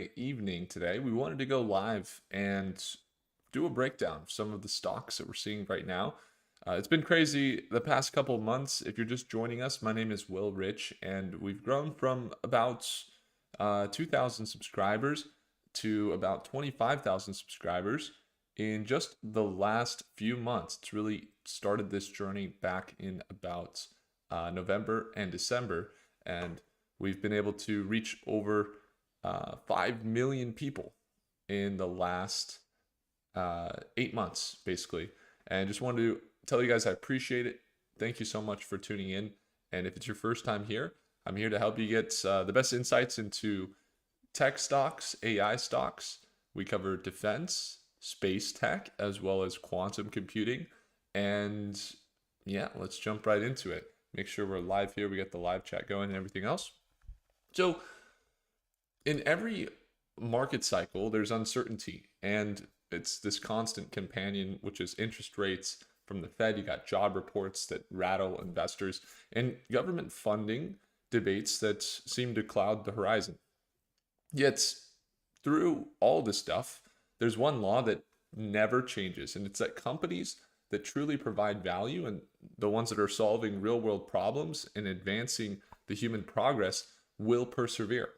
Friday evening today, we wanted to go live and do a breakdown of some of the stocks that we're seeing right now. It's been crazy the past couple of months. If you're just joining us, my name is Will Rich, and we've grown from about 2,000 subscribers to about 25,000 subscribers in just the last few months. It's really started this journey back in about November and December, and we've been able to reach over 5 million people in the last 8 months, basically. And just wanted to tell you guys I appreciate it. Thank you so much for tuning in. And if it's your first time here, I'm here to help you get the best insights into tech stocks, AI stocks. We cover defense, space tech, as well as quantum computing. And yeah, let's jump right into it. Make sure we're live here. We got the live chat going and everything else. So in every market cycle, there's uncertainty, and it's this constant companion, which is interest rates from the Fed. You got job reports that rattle investors, and government funding debates that seem to cloud the horizon. Yet, through all this stuff, there's one law that never changes, and it's that companies that truly provide value and the ones that are solving real world problems and advancing the human progress will persevere.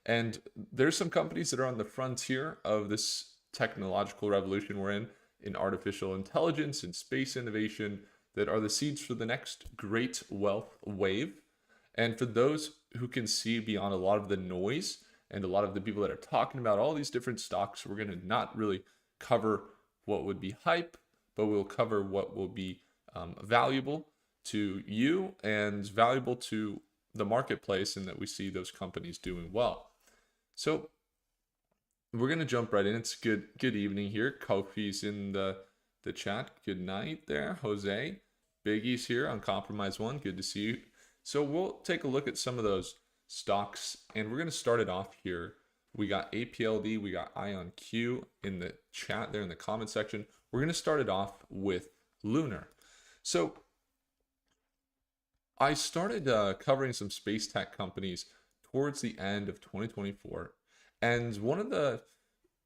And there's some companies that are on the frontier of this technological revolution we're in artificial intelligence and space innovation, that are the seeds for the next great wealth wave. And for those who can see beyond a lot of the noise and a lot of the people that are talking about all these different stocks, we're going to not really cover what would be hype, but we'll cover what will be valuable to you and valuable to the marketplace, and that we see those companies doing well. So we're gonna jump right in. It's good evening here. Kofi's in the chat. Good night there, Jose. Biggie's here on Compromise One. Good to see you. So we'll take a look at some of those stocks, and we're gonna start it off here. We got APLD, we got IonQ in the chat there in the comment section. We're gonna start it off with Lunar. So I started covering some space tech companies towards the end of 2024. And one of the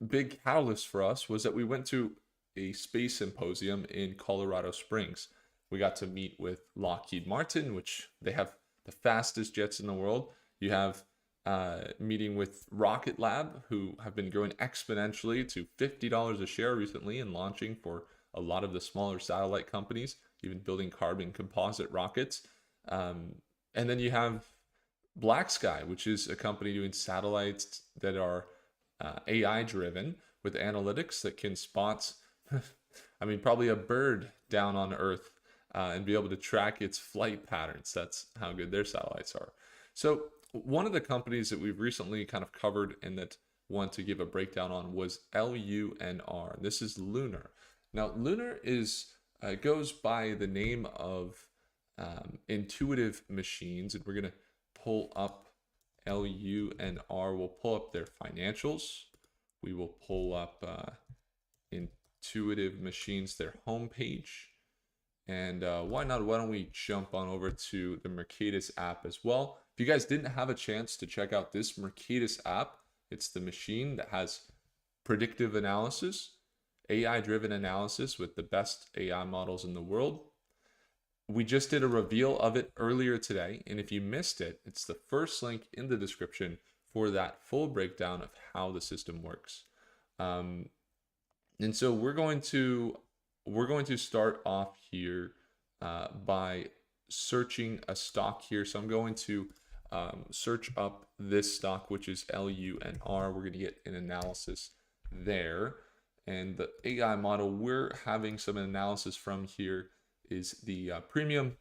big catalysts for us was that we went to a space symposium in Colorado Springs. We got to meet with Lockheed Martin, which they have the fastest jets in the world. You have meeting with Rocket Lab, who have been growing exponentially to $50 a share recently and launching for a lot of the smaller satellite companies, even building carbon composite rockets. And then you have Black Sky, which is a company doing satellites that are AI driven with analytics that can spot, I mean, probably a bird down on Earth and be able to track its flight patterns. That's how good their satellites are. So one of the companies that we've recently kind of covered and that want to give a breakdown on was LUNR. This is Lunar. Now, Lunar goes by the name of Intuitive Machines, and we're going to pull up LUNR. We'll pull up their financials. We will pull up Intuitive Machines, their homepage. And why not? Why don't we jump on over to the Mercatus app as well? If you guys didn't have a chance to check out this Mercatus app, it's the machine that has predictive analysis, AI-driven analysis with the best AI models in the world. We just did a reveal of it earlier today, and if you missed it, it's the first link in the description for that full breakdown of how the system works. And so we're going to start off here by searching a stock here. So I'm going to search up this stock, which is LUNR. We're going to get an analysis there, and the AI model we're having some analysis from here is the premium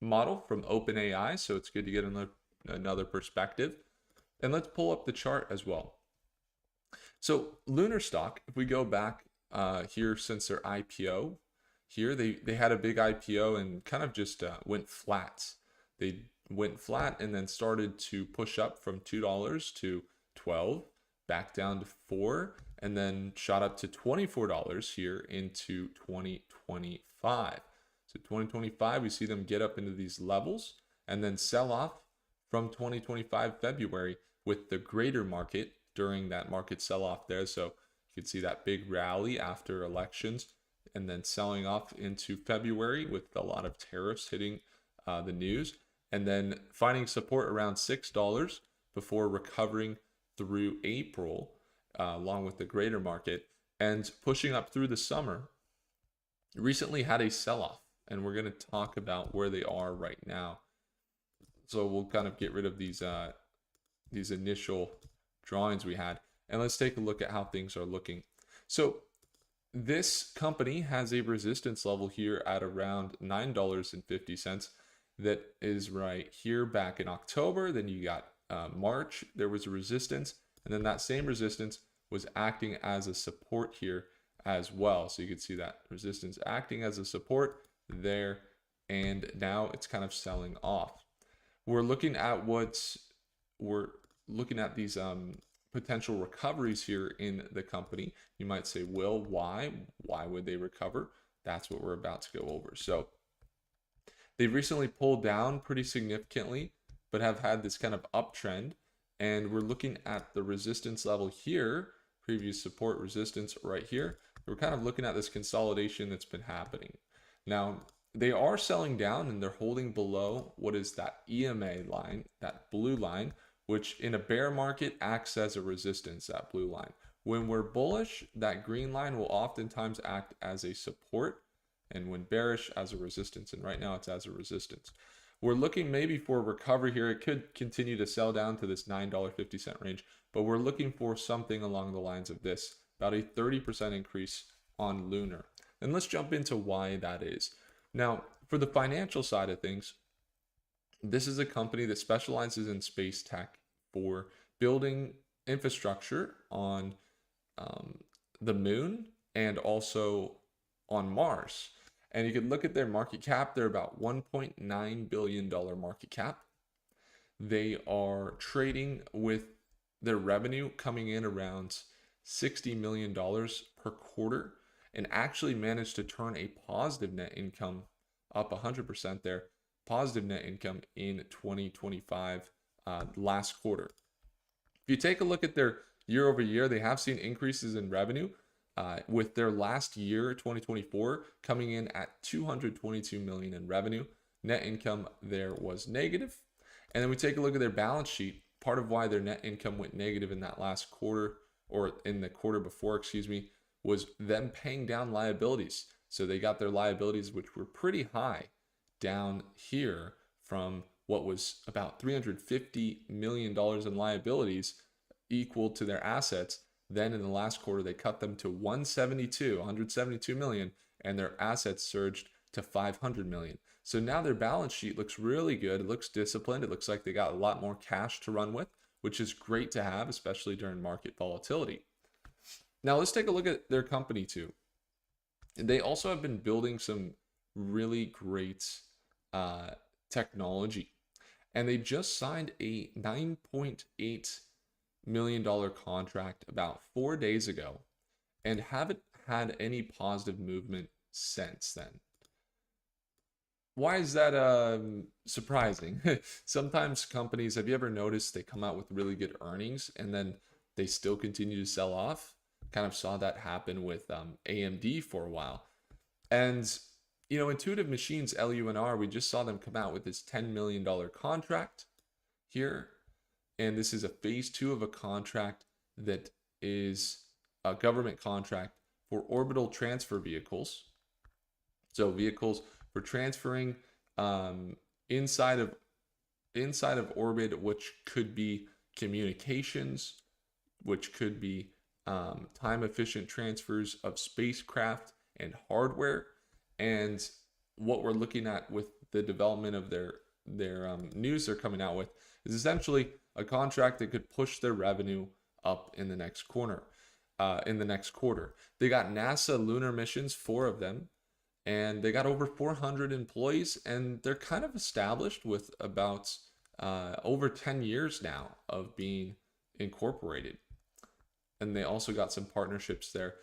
model from OpenAI. So it's good to get another perspective. And let's pull up the chart as well. So Lunar stock, if we go back here since their IPO, here they had a big IPO and kind of just went flat. They went flat and then started to push up from $2 to $12, back down to $4, and then shot up to $24 here into 2025. So 2025, we see them get up into these levels and then sell off from 2025 February with the greater market during that market sell-off there. So you can see that big rally after elections and then selling off into February with a lot of tariffs hitting the news, and then finding support around $6 before recovering through April, along with the greater market, and pushing up through the summer. Recently had a sell-off, and we're going to talk about where they are right now. So we'll kind of get rid of these initial drawings we had, and let's take a look at how things are looking. So this company has a resistance level here at around $9.50. That is right here back in October. Then you got March, there was a resistance, and then that same resistance was acting as a support here as well. So you can see that resistance acting as a support there, and now it's kind of selling off. We're looking at these potential recoveries here in the company. You might say, Will, why? Why would they recover? That's what we're about to go over. So they've recently pulled down pretty significantly, but have had this kind of uptrend. And we're looking at the resistance level here, previous support resistance right here. We're kind of looking at this consolidation that's been happening. Now, they are selling down and they're holding below what is that EMA line, that blue line, which in a bear market acts as a resistance, that blue line. When we're bullish, that green line will oftentimes act as a support, and when bearish, as a resistance. And right now it's as a resistance. We're looking maybe for a recovery here. It could continue to sell down to this $9.50 range, but we're looking for something along the lines of this, about a 30% increase on Lunar. And let's jump into why that is. Now, for the financial side of things, this is a company that specializes in space tech for building infrastructure on the moon and also on Mars. And you can look at their market cap. They're about $1.9 billion market cap. They are trading with their revenue coming in around $60 million per quarter, and actually managed to turn a positive net income up 100% there, positive net income in 2025 last quarter. If you take a look at their year over year, they have seen increases in revenue, with their last year, 2024, coming in at $222 million in revenue. Net income there was negative. And then we take a look at their balance sheet. Part of why their net income went negative in that last quarter, or in the quarter before, excuse me, was them paying down liabilities. So they got their liabilities, which were pretty high, down here from what was about $350 million in liabilities, equal to their assets. Then in the last quarter, they cut them to 172 million, and their assets surged to 500 million. So now their balance sheet looks really good. It looks disciplined. It looks like they got a lot more cash to run with, which is great to have, especially during market volatility. Now let's take a look at their company too. They also have been building some really great technology, and they just signed a $9.8 million contract about 4 days ago and haven't had any positive movement since then. Why is that surprising? Sometimes companies, have you ever noticed they come out with really good earnings and then they still continue to sell off? Kind of saw that happen with AMD for a while. And, you know, Intuitive Machines, LUNR, we just saw them come out with this $10 million contract here. And this is a phase 2 of a contract that is a government contract for orbital transfer vehicles. So vehicles for transferring inside of orbit, which could be communications, which could be time efficient transfers of spacecraft and hardware. And what we're looking at with the development of their news they're coming out with is essentially a contract that could push their revenue up in the next quarter. They got NASA lunar missions, 4 of them, and they got over 400 employees, and they're kind of established with about over 10 years now of being incorporated. And they also got some partnerships there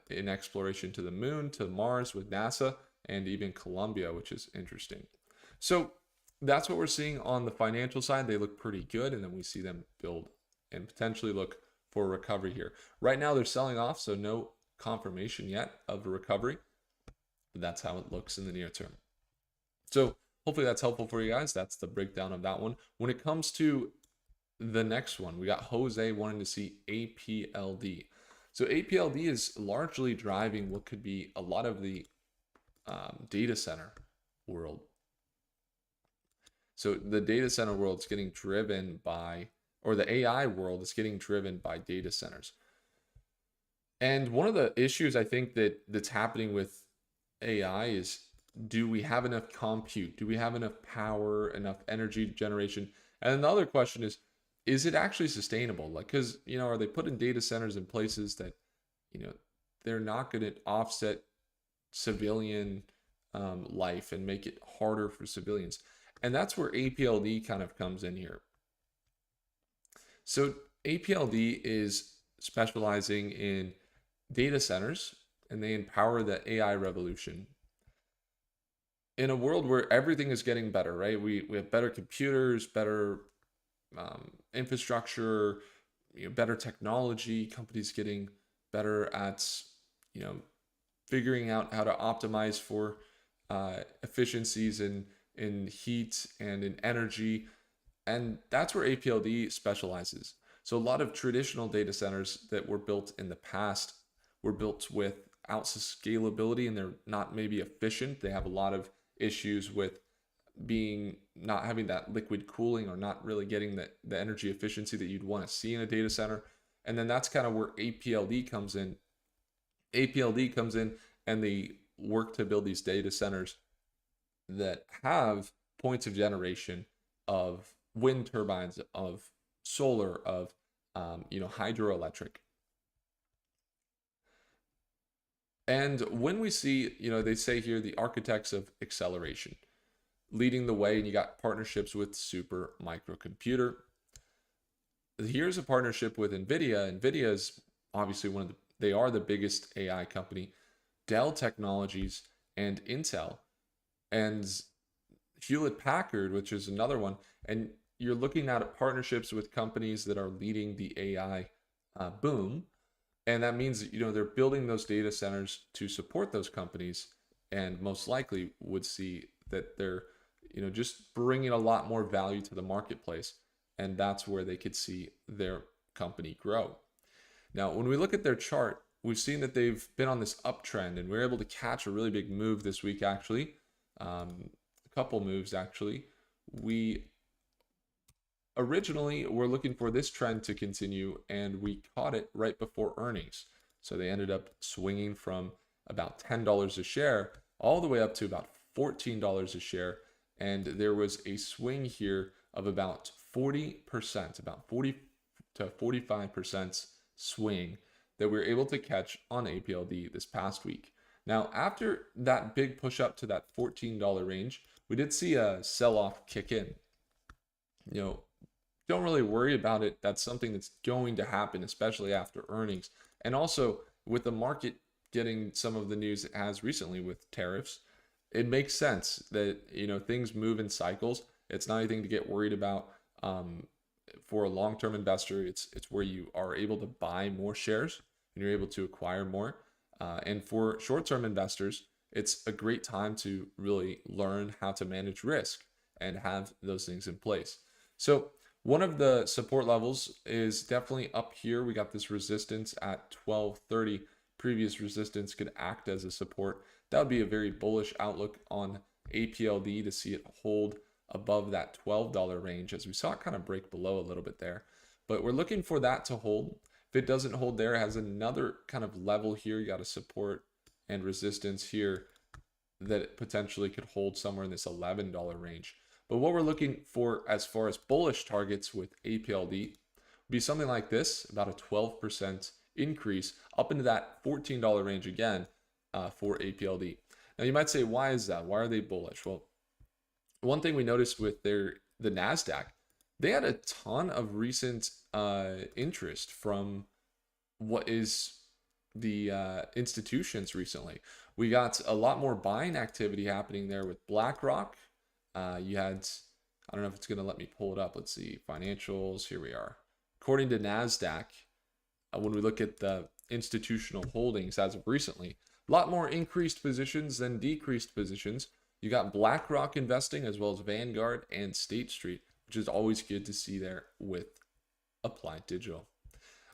in exploration to the moon, to Mars with NASA, and even Columbia, which is interesting. So that's what we're seeing on the financial side. They look pretty good, and then we see them build and potentially look for a recovery here. Right now they're selling off, so no confirmation yet of a recovery, but that's how it looks in the near term. So hopefully that's helpful for you guys. That's the breakdown of that one. When it comes to the next one, we got Jose wanting to see APLD. So APLD is largely driving what could be a lot of the data center world. So the data center world is getting driven by, or the AI world is getting driven by data centers. And one of the issues I think that's happening with AI is, do we have enough compute? Do we have enough power, enough energy generation? And then the other question is it actually sustainable? Like, because, are they putting data centers in places that, they're not going to offset civilian life and make it harder for civilians? And that's where APLD kind of comes in here. So APLD is specializing in data centers, and they empower the AI revolution. In a world where everything is getting better, right? We have better computers, better infrastructure, better technology, companies getting better at, figuring out how to optimize for efficiencies in heat and in energy. And that's where APLD specializes. So a lot of traditional data centers that were built in the past were built without scalability, and they're not maybe efficient. They have a lot of issues with not having that liquid cooling, or not really getting the energy efficiency that you'd want to see in a data center. And then that's kind of where APLD comes in. APLD comes in, and they work to build these data centers that have points of generation of wind turbines, of solar, of hydroelectric. And when we see, they say here, the architects of acceleration leading the way, and you got partnerships with Super Microcomputer. Here's a partnership with NVIDIA. NVIDIA is obviously they are the biggest AI company, Dell Technologies and Intel, and Hewlett Packard, which is another one. And you're looking at partnerships with companies that are leading the AI boom. And that means that, they're building those data centers to support those companies, and most likely would see that they're, just bringing a lot more value to the marketplace. And that's where they could see their company grow. Now, when we look at their chart, we've seen that they've been on this uptrend, and we were able to catch a really big move this week, actually. A couple moves, actually. We originally were looking for this trend to continue, and we caught it right before earnings. So they ended up swinging from about $10 a share all the way up to about $14 a share. And there was a swing here of about 40%, about 40 to 45% swing that we were able to catch on APLD this past week. Now, after that big push up to that $14 range, we did see a sell-off kick in. Don't really worry about it. That's something that's going to happen, especially after earnings. And also with the market getting some of the news it has recently with tariffs, it makes sense that, things move in cycles. It's not anything to get worried about. For a long-term investor, it's where you are able to buy more shares and you're able to acquire more. And for short-term investors, it's a great time to really learn how to manage risk and have those things in place. So one of the support levels is definitely up here. We got this resistance at 1230. Previous resistance could act as a support. That would be a very bullish outlook on APLD to see it hold above that $12 range, as we saw it kind of break below a little bit there. But we're looking for that to hold. If it doesn't hold there, it has another kind of level here. You got a support and resistance here that potentially could hold somewhere in this $11 range. But what we're looking for as far as bullish targets with APLD would be something like this, about a 12% increase up into that $14 range again for APLD. Now you might say, why is that? Why are they bullish? Well, one thing we noticed with the NASDAQ, they had a ton of recent interest from what is the institutions recently. We got a lot more buying activity happening there with BlackRock. You had, I don't know if it's going to let me pull it up. Let's see, financials. Here we are. According to NASDAQ, when we look at the institutional holdings as of recently. A lot more increased positions than decreased positions. You got BlackRock investing as well as Vanguard and State Street, which is always good to see there with Applied Digital.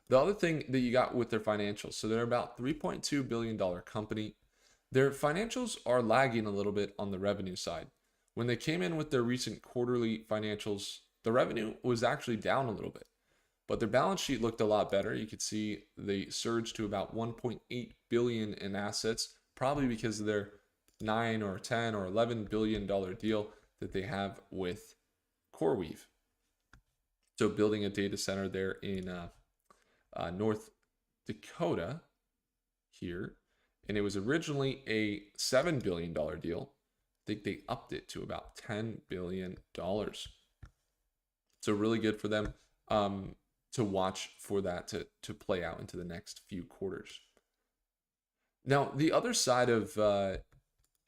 The other thing that you got with their financials, so they're about $3.2 billion company. Their financials are lagging a little bit on the revenue side. When they came in with their recent quarterly financials, the revenue was actually down a little bit, but their balance sheet looked a lot better. You could see they surged to about 1.8 billion in assets, probably because of their 9 or 10 or 11 billion dollar deal that they have with CoreWeave. So building a data center there in North Dakota here, and it was originally a $7 billion deal. I think they upped it to about $10 billion. So really good for them to watch for that to play out into the next few quarters. Now, the other side of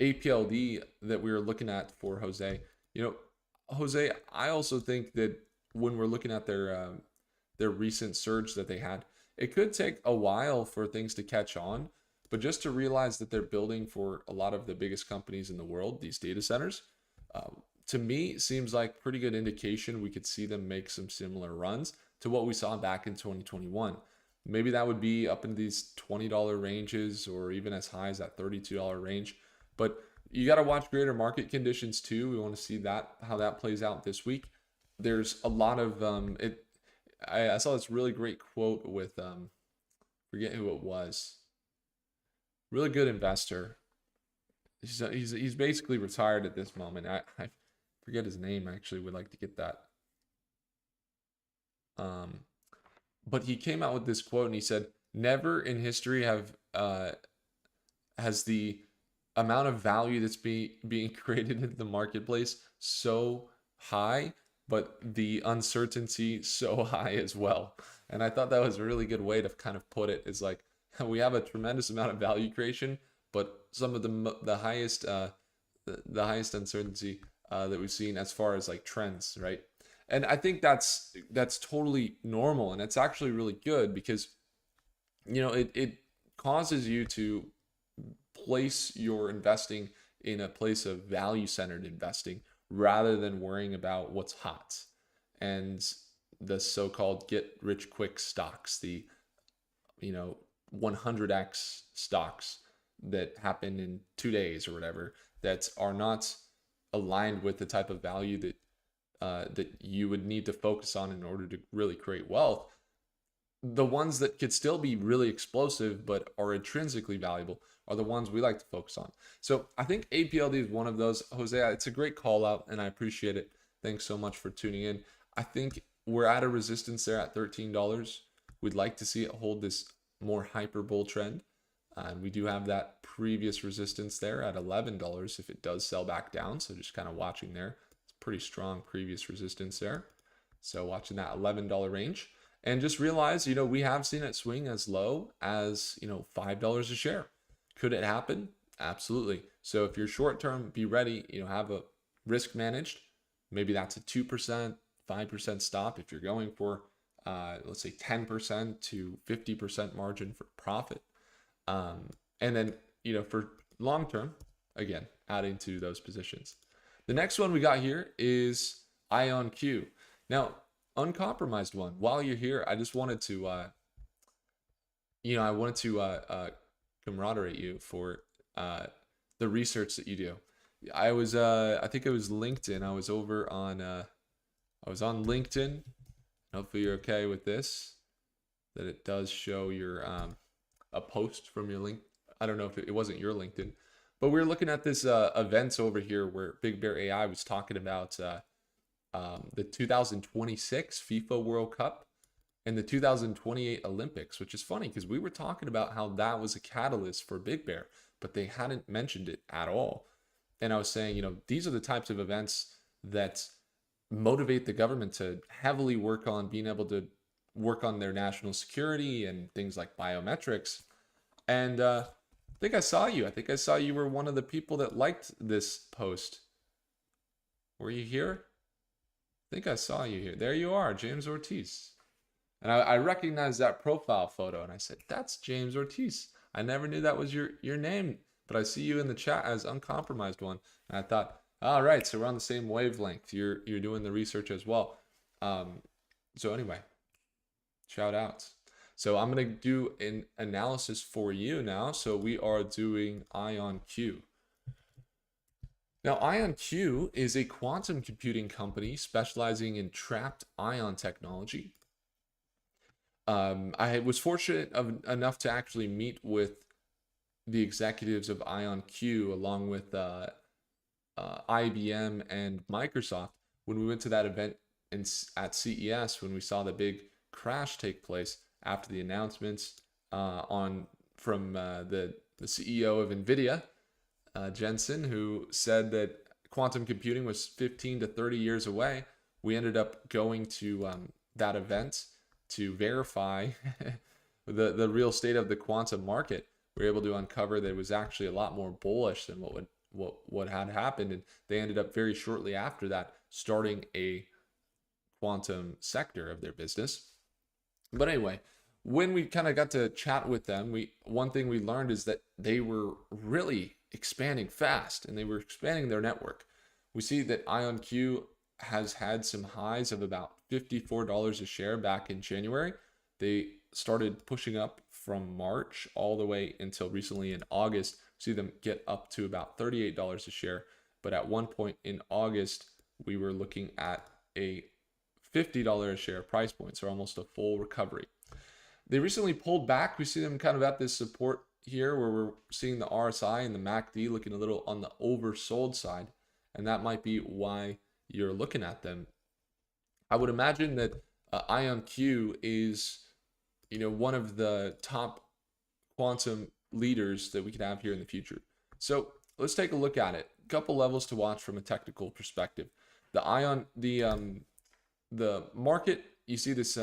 APLD that we were looking at for Jose, Jose, I also think that when we're looking at their recent surge that they had, it could take a while for things to catch on, but just to realize that they're building for a lot of the biggest companies in the world, these data centers, to me seems like pretty good indication we could see them make some similar runs to what we saw back in 2021. Maybe that would be up in these $20 ranges or even as high as that $32 range. But you got to watch greater market conditions too. We want to see how that plays out this week. There's a lot of I saw this really great quote with forget who it was. Really good investor. He's basically retired at this moment. I forget his name. I actually would like to get that. But he came out with this quote and he said, "Never in history has the amount of value that's being created in the marketplace so high, but the uncertainty so high as well." And I thought that was a really good way to kind of put it. Is like we have a tremendous amount of value creation, but some of the highest uncertainty that we've seen as far as like trends, right? And I think that's totally normal, and it's actually really good because it causes you to place your investing in a place of value-centered investing rather than worrying about what's hot and the so-called get-rich-quick stocks, the 100x stocks that happen in 2 days or whatever, that are not aligned with the type of value that you would need to focus on in order to really create wealth. The ones that could still be really explosive but are intrinsically valuable are the ones we like to focus on. So I think APLD is one of those. Jose, it's a great call out and I appreciate it. Thanks so much for tuning in. I think we're at a resistance there at $13. We'd like to see it hold this more hyper bull trend. And we do have that previous resistance there at $11 if it does sell back down. So just kind of watching there. It's pretty strong previous resistance there. So watching that $11 range. And just realize, we have seen it swing as low as, $5 a share. Could it happen? Absolutely. So if you're short term, be ready, have a risk managed. Maybe that's a 2%, 5% stop. If you're going for, let's say 10% to 50% margin for profit. And then, for long term, again, adding to those positions. The next one we got here is IonQ. Now, uncompromised one. While you're here, I just wanted to, congratulate you for the research that you do. I think it was LinkedIn. I was on LinkedIn. Hopefully you're okay with this, that it does show your a post from your link. I don't know if it wasn't your LinkedIn, but we were looking at this events over here where BigBear.ai was talking about the 2026 FIFA World Cup and the 2028 Olympics, which is funny because we were talking about how that was a catalyst for Big Bear, but they hadn't mentioned it at all. And I was saying, these are the types of events that motivate the government to heavily work on being able to work on their national security and things like biometrics. And I think I saw you. I think I saw you were one of the people that liked this post. Were you here? I think I saw you here. There you are, James Ortiz. And I recognized that profile photo and I said, that's James Ortiz. I never knew that was your name, but I see you in the chat as Uncompromised One. And I thought, all right, so we're on the same wavelength. You're doing the research as well. So anyway, shout outs. So I'm going to do an analysis for you now. So we are doing IonQ. Now, IonQ is a quantum computing company specializing in trapped ion technology. I was fortunate enough to actually meet with the executives of IonQ along with IBM and Microsoft when we went to that event at CES when we saw the big crash take place after the announcements from the CEO of NVIDIA, Jensen, who said that quantum computing was 15 to 30 years away. We ended up going to that event to verify the real state of the quantum market. We were able to uncover that it was actually a lot more bullish than what had happened, and they ended up very shortly after that starting a quantum sector of their business. But anyway, when we kind of got to chat with them, one thing we learned is that they were really expanding fast and they were expanding their network. We see that IonQ has had some highs of about $54 a share back in January. They started pushing up from March all the way until recently in August. See them get up to about $38 a share. But at one point in August, we were looking at a $50 a share price point, so almost a full recovery. They recently pulled back. We see them kind of at this support here where we're seeing the RSI and the MACD looking a little on the oversold side, and that might be why you're looking at them. I would imagine that IonQ is, one of the top quantum leaders that we could have here in the future. So let's take a look at it. A couple levels to watch from a technical perspective. The market, you see this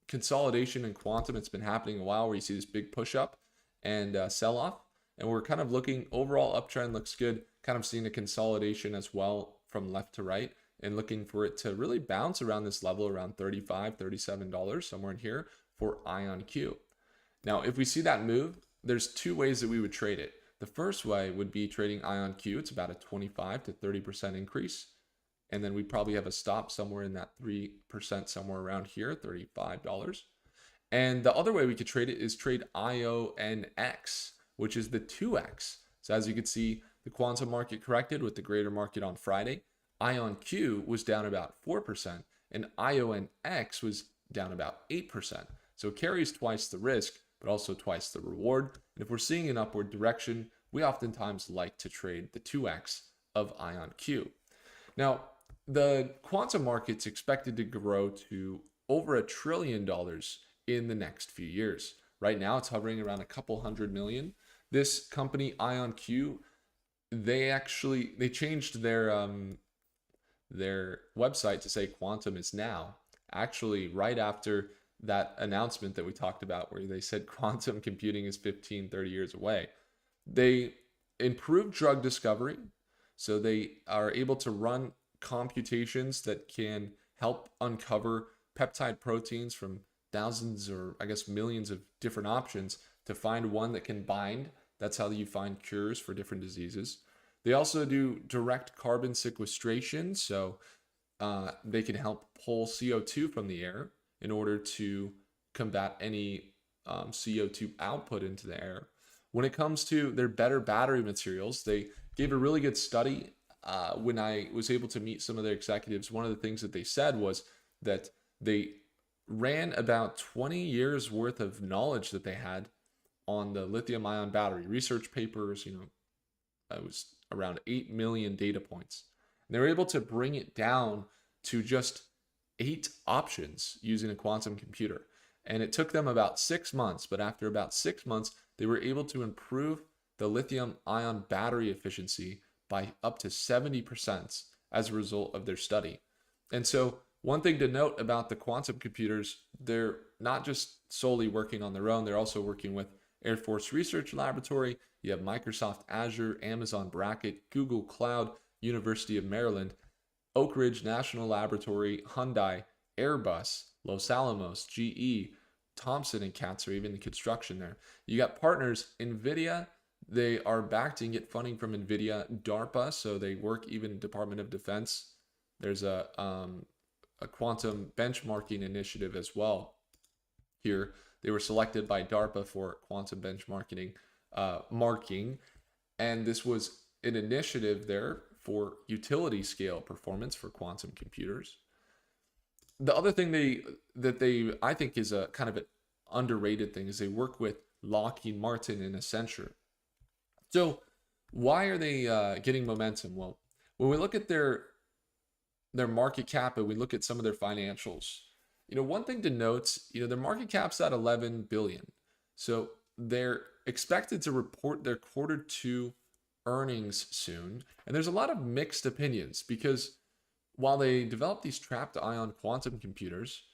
consolidation in quantum. It's been happening a while where you see this big push up and sell off, and we're kind of looking overall uptrend looks good, kind of seeing a consolidation as well from left to right and looking for it to really bounce around this level around $35, $37 somewhere in here for IonQ. Now, if we see that move, there's two ways that we would trade it. The first way would be trading IonQ. It's about a 25 to 30% increase. And then we probably have a stop somewhere in that 3%, somewhere around here, $35. And the other way we could trade it is trade IONX, which is the 2x. So as you can see, the quantum market corrected with the greater market on Friday. IonQ was down about 4%, and IONX was down about 8%. So it carries twice the risk, but also twice the reward. And if we're seeing an upward direction, we oftentimes like to trade the 2x of IonQ. Now, the quantum market's expected to grow to over $1 trillion in the next few years. Right now, it's hovering around a couple hundred million. This company, IonQ, they changed their website to say quantum is now. Actually, right after that announcement that we talked about where they said quantum computing is 15, 30 years away, they improved drug discovery. So they are able to run computations that can help uncover peptide proteins from thousands or I guess millions of different options to find one that can bind. That's how you find cures for different diseases. They also do direct carbon sequestration, so they can help pull CO2 from the air in order to combat any CO2 output into the air. When it comes to their better battery materials, they gave a really good study. When I was able to meet some of their executives, one of the things that they said was that they ran about 20 years worth of knowledge that they had on the lithium ion battery research papers. It was around 8 million data points. And they were able to bring it down to just 8 options using a quantum computer. And it took them about 6 months, but after about 6 months, they were able to improve the lithium ion battery efficiency by up to 70% as a result of their study. And so one thing to note about the quantum computers, they're not just solely working on their own, they're also working with Air Force Research Laboratory, you have Microsoft Azure, Amazon Bracket, Google Cloud, University of Maryland, Oak Ridge National Laboratory, Hyundai, Airbus, Los Alamos, GE, Thompson and Katz are even in construction there. You got partners, NVIDIA, they are backed and get funding from NVIDIA, DARPA, so they work even Department of Defense. There's a quantum benchmarking initiative as well here. They were selected by DARPA for quantum benchmarking marking, and this was an initiative there for utility scale performance for quantum computers. The other thing they I think is a kind of an underrated thing is they work with Lockheed Martin and Accenture. So why are they getting momentum? Well, when we look at their market cap and we look at some of their financials, one thing to note, their market cap's at 11 billion. So they're expected to report their quarter two earnings soon. And there's a lot of mixed opinions because while they develop these trapped ion quantum computers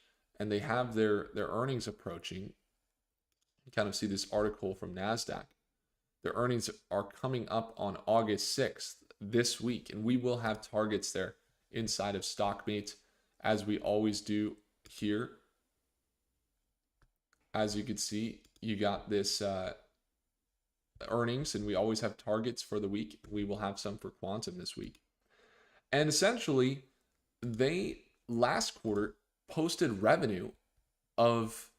and they have their earnings approaching, you kind of see this article from NASDAQ. Their earnings are coming up on August 6th this week, and we will have targets there inside of StockMate as we always do here. As you can see, you got this earnings, and we always have targets for the week. We will have some for quantum this week. And essentially, they last quarter posted revenue of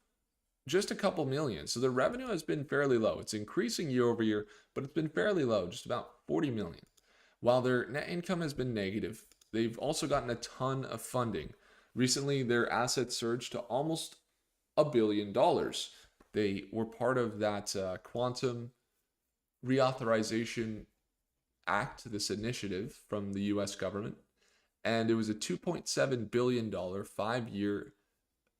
just a couple million. So the revenue has been fairly low. It's increasing year over year, but it's been fairly low, just about 40 million. While their net income has been negative, they've also gotten a ton of funding. Recently, their assets surged to almost $1 billion. They were part of that Quantum Reauthorization Act, this initiative from the US government. And it was a $2.7 billion 5-year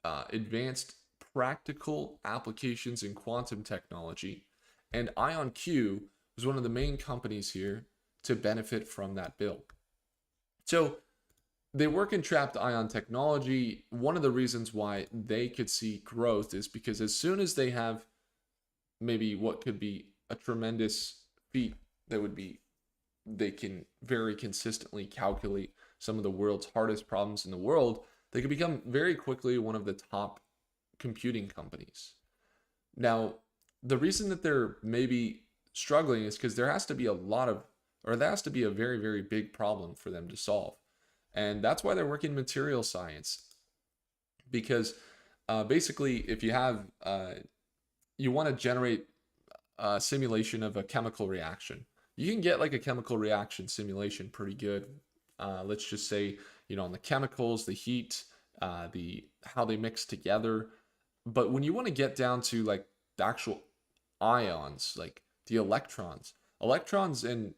advanced practical applications in quantum technology. And IonQ was one of the main companies here to benefit from that bill. So they work in trapped ion technology. One of the reasons why they could see growth is because as soon as they have maybe what could be a tremendous feat that would be, they can very consistently calculate some of the world's hardest problems in the world, they could become very quickly one of the top computing companies. Now, the reason that they're maybe struggling is because there has to be a very, very big problem for them to solve. And that's why they're working material science. Because basically, if you have, you want to generate a simulation of a chemical reaction. You can get like a chemical reaction simulation pretty good. Let's just say, on the chemicals, the heat, how they mix together. But when you want to get down to like the actual ions, like the electrons and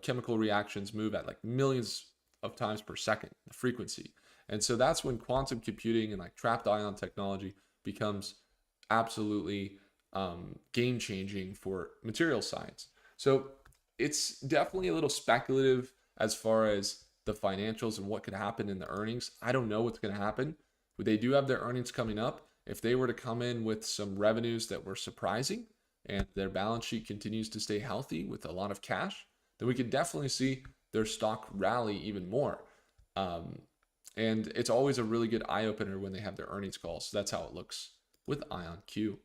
chemical reactions move at like millions of times per second, the frequency. And so that's when quantum computing and like trapped ion technology becomes absolutely game changing for material science. So it's definitely a little speculative as far as the financials and what could happen in the earnings. I don't know what's going to happen, but they do have their earnings coming up. If they were to come in with some revenues that were surprising and their balance sheet continues to stay healthy with a lot of cash, then we could definitely see their stock rally even more. And it's always a really good eye opener when they have their earnings calls. So that's how it looks with IonQ.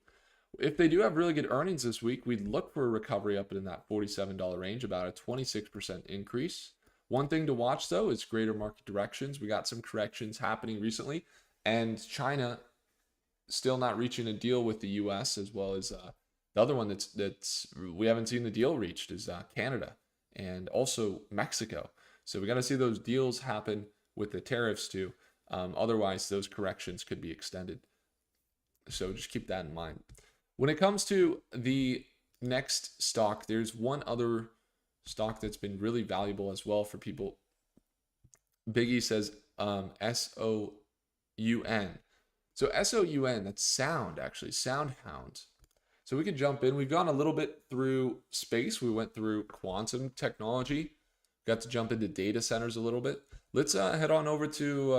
If they do have really good earnings this week, we'd look for a recovery up in that $47 range, about a 26% increase. One thing to watch though is greater market directions. We got some corrections happening recently, and China still not reaching a deal with the US, as well as the other one that's we haven't seen the deal reached is Canada and also Mexico. So we got to see those deals happen with the tariffs too. Otherwise, those corrections could be extended. So just keep that in mind. When it comes to the next stock, there's one other stock that's been really valuable as well for people. Biggie says SOUN. So SOUN, that's sound, actually, SoundHound. So we could jump in. We've gone a little bit through space. We went through quantum technology. Got to jump into data centers a little bit. Let's head on over to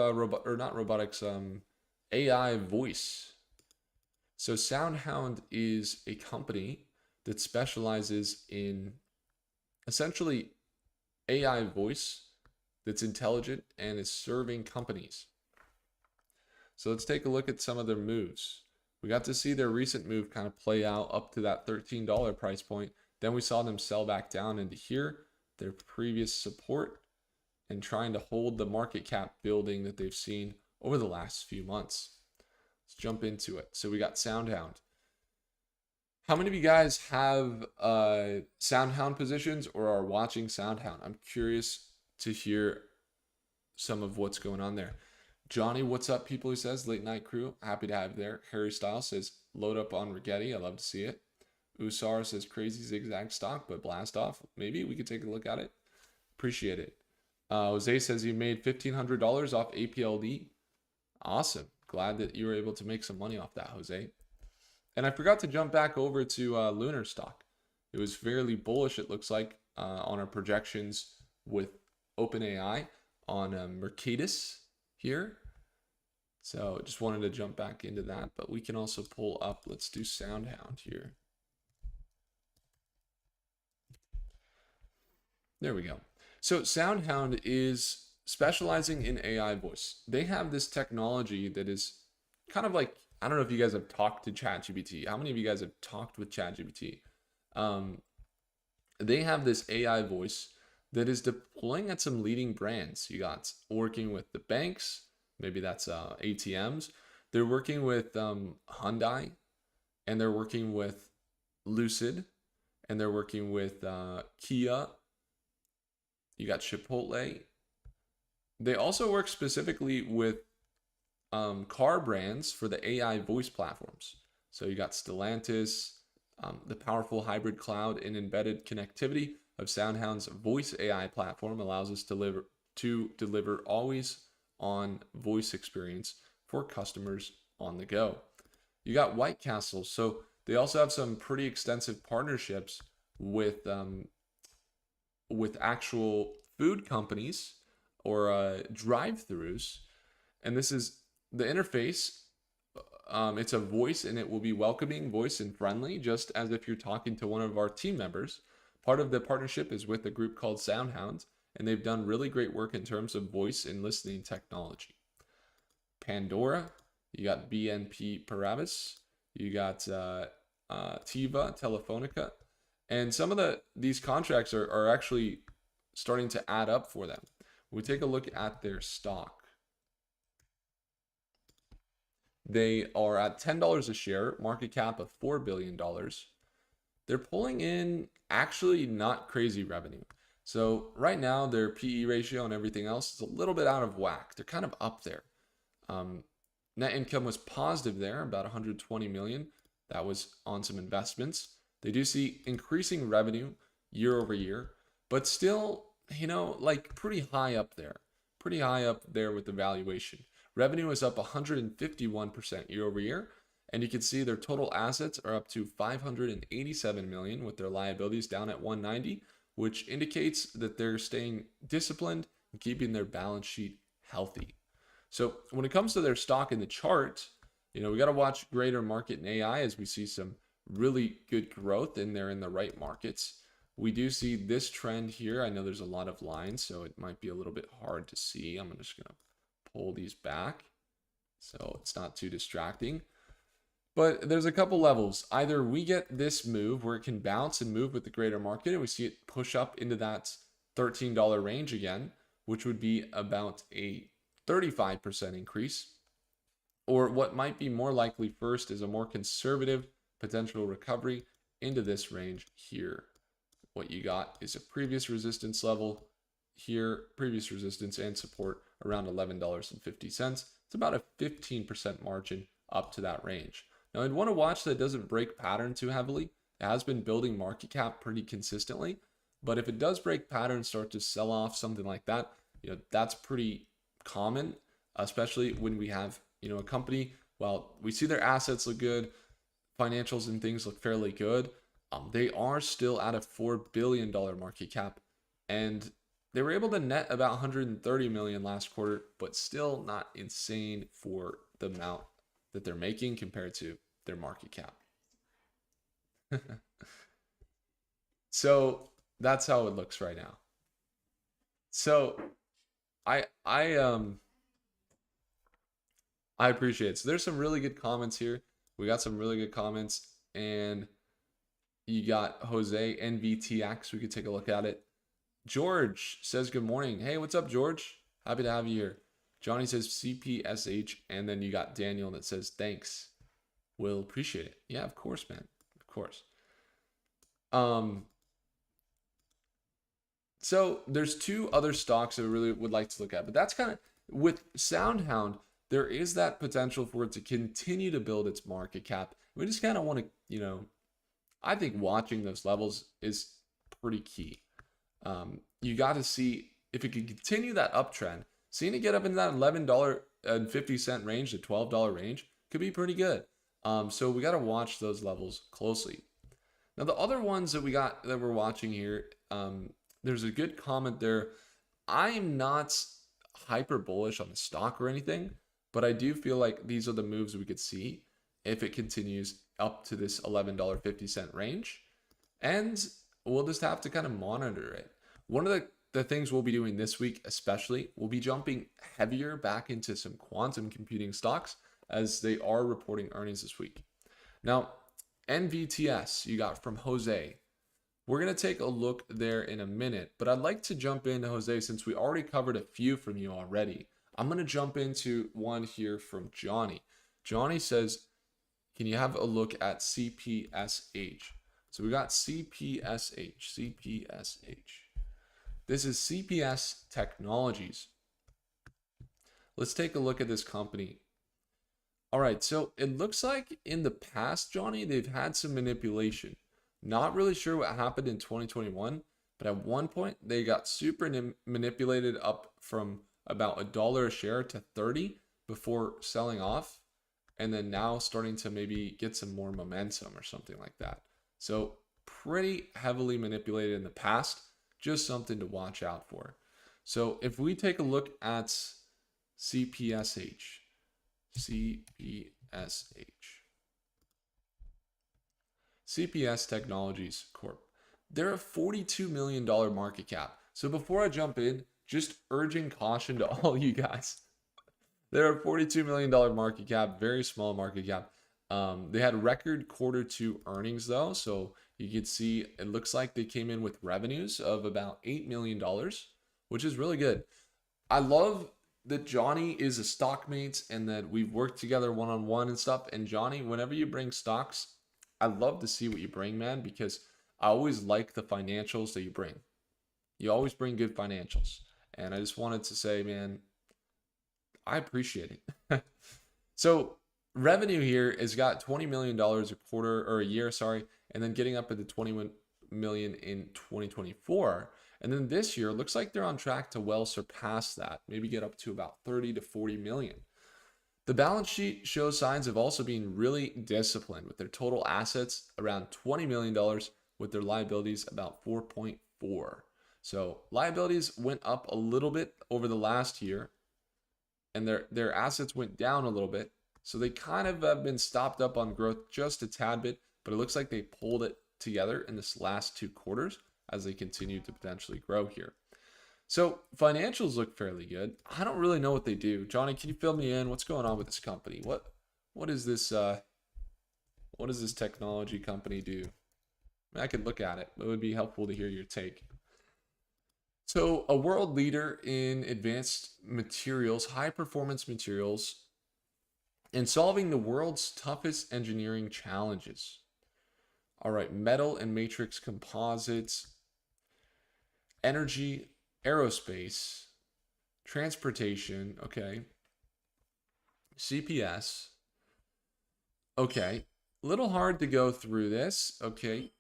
AI voice. So SoundHound is a company that specializes in essentially AI voice that's intelligent and is serving companies. So let's take a look at some of their moves. We got to see their recent move kind of play out up to that $13 price point. Then we saw them sell back down into here, their previous support, and trying to hold the market cap building that they've seen over the last few months. Let's jump into it. So we got SoundHound. How many of you guys have SoundHound positions or are watching SoundHound? I'm curious to hear some of what's going on there. Johnny, what's up, people? Who says late night crew, happy to have you there. Harry Styles says load up on Rigetti. I love to see it. Usar says crazy zigzag stock, but blast off. Maybe we could take a look at it. Appreciate it. Jose says you made $1,500 off APLD. Awesome. Glad that you were able to make some money off that, Jose. And I forgot to jump back over to Lunar stock. It was fairly bullish, it looks like, on our projections with OpenAI on Mercatus here. So just wanted to jump back into that, but we can also pull up. Let's do SoundHound here. There we go. So SoundHound is specializing in AI voice. They have this technology that is kind of like, I don't know if you guys have talked to ChatGPT. How many of you guys have talked with ChatGPT? They have this AI voice that is deploying at some leading brands. You got working with the banks, maybe that's ATMs. They're working with Hyundai, and they're working with Lucid, and they're working with Kia. You got Chipotle. They also work specifically with car brands for the AI voice platforms. So you got Stellantis, the powerful hybrid cloud and embedded connectivity of SoundHound's voice AI platform allows us to deliver always on voice experience for customers on the go. You got White Castle. So they also have some pretty extensive partnerships with actual food companies or drive-throughs. And this is the interface. It's a voice, and it will be welcoming, voice, and friendly, just as if you're talking to one of our team members. Part of the partnership is with a group called SoundHound, and they've done really great work in terms of voice and listening technology. Pandora, you got BNP Paribas, you got Tiva, Telefonica, and some of these contracts are actually starting to add up for them. When we take a look at their stock, they are at $10 a share, market cap of $4 billion. They're pulling in actually not crazy revenue. So right now, their PE ratio and everything else is a little bit out of whack. They're kind of up there. Net income was positive there, about 120 million. That was on some investments. They do see increasing revenue year over year, but still, like pretty high up there with the valuation. Revenue is up 151% year over year, and you can see their total assets are up to 587 million with their liabilities down at 190, which indicates that they're staying disciplined and keeping their balance sheet healthy. So when it comes to their stock in the chart, we got to watch greater market and AI as we see some really good growth and they're in the right markets. We do see this trend here. I know there's a lot of lines, so it might be a little bit hard to see. I'm just going to pull these back so it's not too distracting. But there's a couple levels. Either we get this move where it can bounce and move with the greater market, and we see it push up into that $13 range again, which would be about a 35% increase. Or what might be more likely first is a more conservative potential recovery into this range here. What you got is a previous resistance level here, previous resistance and support around $11.50. It's about a 15% margin up to that range. Now I'd want to watch that it doesn't break pattern too heavily. It has been building market cap pretty consistently, but if it does break pattern, start to sell off something like that, that's pretty common, especially when we have, a company, while we see their assets look good, financials and things look fairly good, they are still at a $4 billion market cap, and they were able to net about 130 million last quarter, but still not insane for the amount that they're making compared to their market cap. So that's how it looks right now. So I appreciate it. So there's some really good comments here. We got some really good comments, and you got Jose NVTX. We could take a look at it. George says good morning. Hey, what's up, George? Happy to have you here. Johnny says CPSH, and then you got Daniel that says thanks. Will appreciate it. Yeah, of course, man. Of course. So there's two other stocks that I really would like to look at, but that's kind of with SoundHound, there is that potential for it to continue to build its market cap. We just kind of want to, I think watching those levels is pretty key. You got to see if it can continue that uptrend. Seeing it get up in that $11.50 range, the $12 range, could be pretty good. So we got to watch those levels closely. Now the other ones that we're watching here, there's a good comment there. I'm not hyper bullish on the stock or anything, but I do feel like these are the moves we could see if it continues up to this $11.50 range. And we'll just have to kind of monitor it. One of the things we'll be doing this week, especially, we'll be jumping heavier back into some quantum computing stocks as they are reporting earnings this week. Now, NVTS, you got from Jose. We're going to take a look there in a minute, but I'd like to jump into Jose since we already covered a few from you already. I'm going to jump into one here from Johnny. Johnny says, can you have a look at CPSH? So we got CPSH. This is CPS Technologies. Let's take a look at this company. All right, so it looks like in the past, Johnny, they've had some manipulation. Not really sure what happened in 2021, but at one point they got super manipulated up from about $1 a share to 30 before selling off, and then now starting to maybe get some more momentum or something like that. So pretty heavily manipulated in the past, just something to watch out for. So if we take a look at CPSH, CPS Technologies Corp. They're a $42 million market cap. So before I jump in, just urging caution to all you guys. They're a $42 million market cap, very small market cap. They had record Q2 earnings though. So you can see it looks like they came in with revenues of about $8 million, which is really good. I love that Johnny is a stockmate and that we've worked together one-on-one and stuff. And Johnny, whenever you bring stocks, I love to see what you bring, man, because I always like the financials that you bring. You always bring good financials. And I just wanted to say, man, I appreciate it. So revenue here has got $20 million a quarter or a year, and then getting up into 21 million in 2024. And then this year, it looks like they're on track to well surpass that, maybe get up to about 30 to 40 million. The balance sheet shows signs of also being really disciplined with their total assets around $20 million, with their liabilities about 4.4. So liabilities went up a little bit over the last year, and their assets went down a little bit. So they kind of have been stopped up on growth just a tad bit, but it looks like they pulled it together in this last 2 quarters as they continue to potentially grow here. So financials look fairly good. I don't really know what they do. Johnny, can you fill me in? What's going on with this company? What is this technology company do? I mean, I could look at it, but it would be helpful to hear your take. So a world leader in advanced materials, high performance materials, and solving the world's toughest engineering challenges. All right, metal and matrix composites, energy, aerospace, transportation, okay, CPS, okay, a little hard to go through this, okay,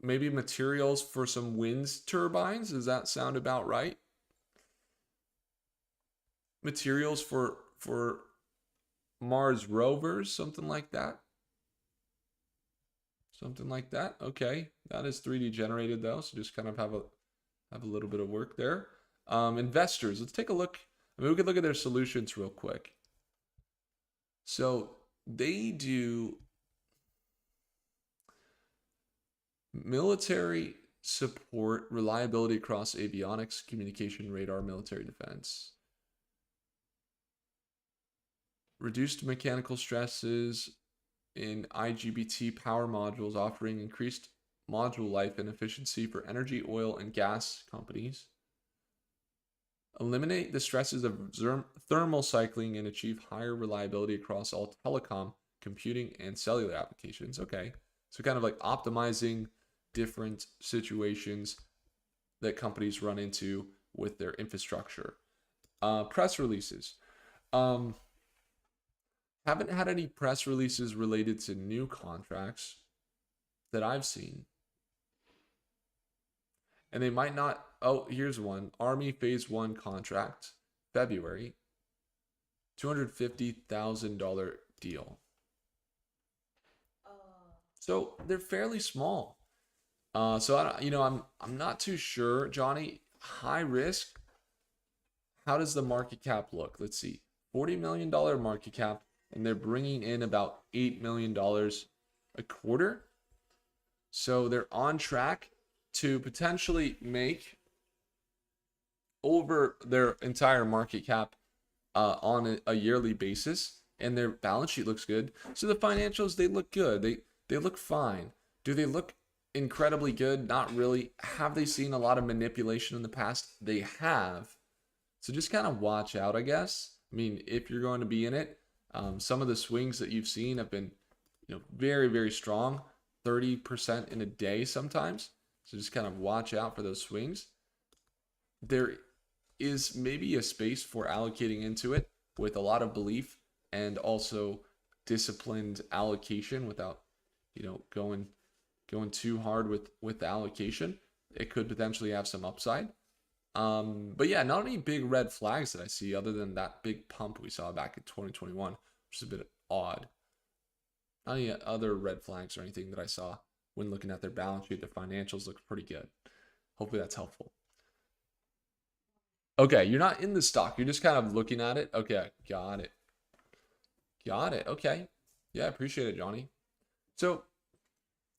maybe materials for some wind turbines, does that sound about right? Materials for Mars rovers, something like that. Something like that. Okay, that is 3D generated though, so just kind of have a little bit of work there. Investors, let's take a look. I mean, we could look at their solutions real quick. So they do military support, reliability across avionics, communication, radar, military defense. Reduced mechanical stresses in IGBT power modules, offering increased module life and efficiency for energy, oil, and gas companies. Eliminate the stresses of thermal cycling and achieve higher reliability across all telecom, computing, and cellular applications. Okay, so kind of like optimizing different situations that companies run into with their infrastructure. Press releases. Haven't had any press releases related to new contracts that I've seen. And they might not. Oh, here's one. Army Phase 1 contract, February. $250,000 deal. So they're fairly small. I'm not too sure, Johnny. High risk. How does the market cap look? Let's see. $40 million market cap, and they're bringing in about $8 million a quarter. So they're on track to potentially make over their entire market cap on a yearly basis, and their balance sheet looks good. So the financials, they look good. They look fine. Do they look incredibly good? Not really. Have they seen a lot of manipulation in the past? They have. So just kind of watch out, I guess. I mean, if you're going to be in it, some of the swings that you've seen have been, very, very strong. 30% in a day sometimes. So just kind of watch out for those swings. There is maybe a space for allocating into it with a lot of belief and also disciplined allocation without, going too hard with the allocation. It could potentially have some upside. But yeah, not any big red flags that I see other than that big pump we saw back in 2021, which is a bit odd. Not any other red flags or anything that I saw when looking at their balance sheet. Their financials look pretty good. Hopefully that's helpful. Okay, you're not in the stock. You're just kind of looking at it. Okay, got it. Got it. Okay. Yeah, appreciate it, Johnny. So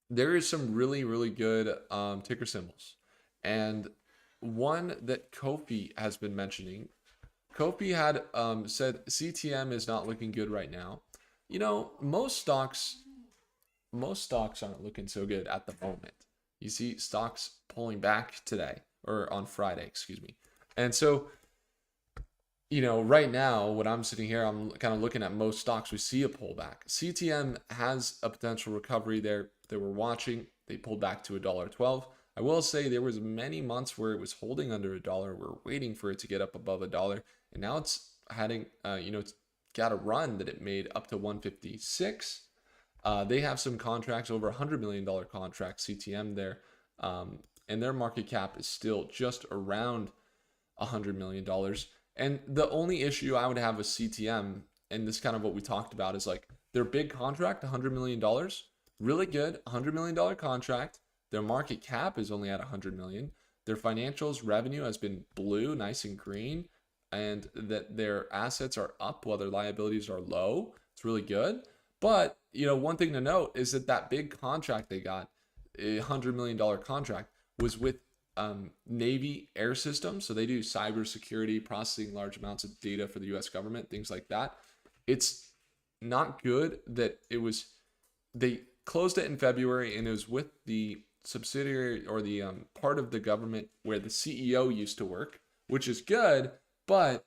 there is some really, really good ticker symbols. And one that Kofi has been mentioning, Kofi had said CTM is not looking good right now. Most stocks aren't looking so good at the moment. You see stocks pulling back today, or on Friday, excuse me. And so, right now, when I'm sitting here, I'm kind of looking at most stocks. We see a pullback. CTM has a potential recovery there that we're watching. They pulled back to $1.12. I will say there was many months where it was holding under $1. We're waiting for it to get up above $1, and now it's heading. It's got a run that it made up to 156. They have some contracts, over $100 million contract CTM there, and their market cap is still just around $100 million. And the only issue I would have with CTM, and this kind of what we talked about, is like their big contract, $100 million, really good, $100 million contract. Their market cap is only at $100 million. Their financials revenue has been blue, nice and green, and that their assets are up while their liabilities are low. It's really good. But, one thing to note is that big contract they got, a $100 million contract, was with Navy Air Systems. So they do cybersecurity, processing large amounts of data for the US government, things like that. It's not good that they closed it in February, and it was with the subsidiary or the part of the government where the CEO used to work, which is good. But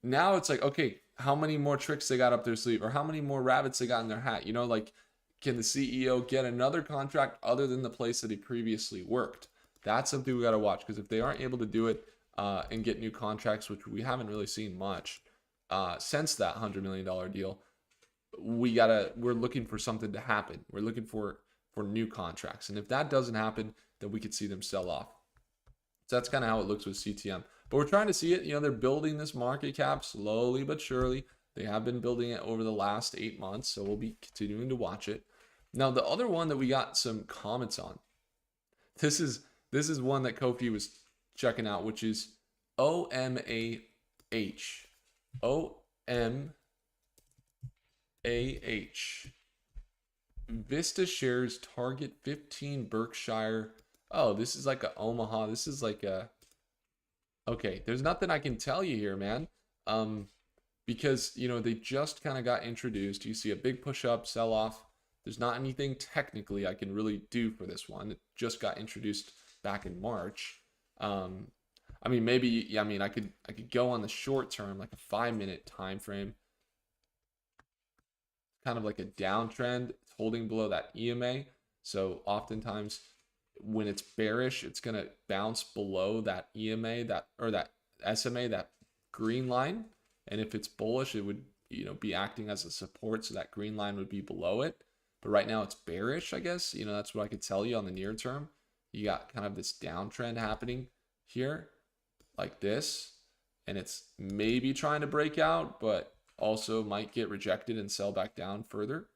now it's like, okay, how many more tricks they got up their sleeve, or how many more rabbits they got in their hat? Can the CEO get another contract other than the place that he previously worked? That's something we got to watch, because if they aren't able to do it and get new contracts, which we haven't really seen much since that $100 million deal, we're looking for something to happen. We're looking for new contracts, and if that doesn't happen, then we could see them sell off. So that's kind of how it looks with CTM. But we're trying to see it. They're building this market cap slowly but surely. They have been building it over the last 8 months, so we'll be continuing to watch it. Now, the other one that we got some comments on, this is one that Kofi was checking out, which is OMAH. OMAH. Vista shares target 15 Berkshire. Oh, this is like a Omaha. This is like a... Okay, there's nothing I can tell you here, man. because, they just kind of got introduced. You see a big push up, sell off. There's not anything technically I can really do for this one. It just got introduced back in March. Um, I mean, maybe, yeah, I mean, I could go on the short term, like a 5 minute time frame, kind of like a downtrend. It's holding below that EMA. So oftentimes when it's bearish, it's gonna bounce below that EMA, that SMA, that green line. And if it's bullish, it would, be acting as a support. So that green line would be below it. But right now it's bearish, I guess. That's what I could tell you on the near term. You got kind of this downtrend happening here, like this. And it's maybe trying to break out, but also might get rejected and sell back down further.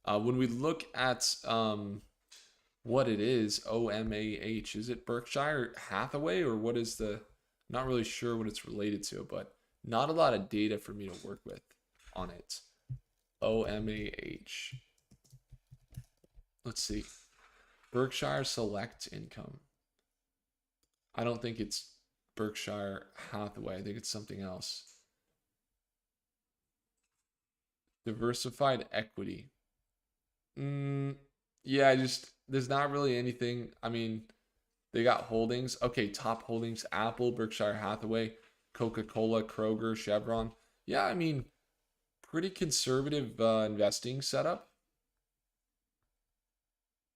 When we look at what it is, OMAH, is it Berkshire Hathaway, or what is the, not really sure what it's related to, but not a lot of data for me to work with on it. OMAH. Let's see. Berkshire Select Income. I don't think it's Berkshire Hathaway. I think it's something else. Diversified equity. Yeah, there's not really anything. I mean, they got holdings. Okay, top holdings: Apple, Berkshire Hathaway, Coca-Cola, Kroger, Chevron. Yeah, I mean, pretty conservative investing setup.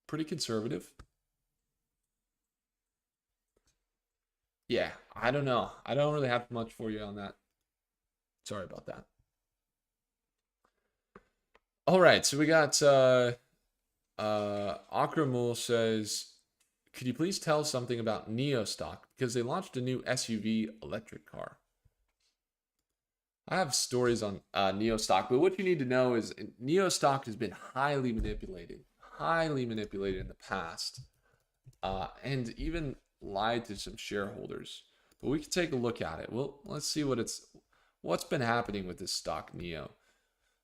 Pretty conservative. Yeah, I don't know. I don't really have much for you on that. Sorry about that. All right, so we got Akramul says, could you please tell something about Neo stock, because they launched a new SUV electric car? I have stories on Neo stock, but what you need to know is Neo stock has been highly manipulated in the past, and even lied to some shareholders. But we can take a look at it. Well, let's see what's been happening with this stock Neo.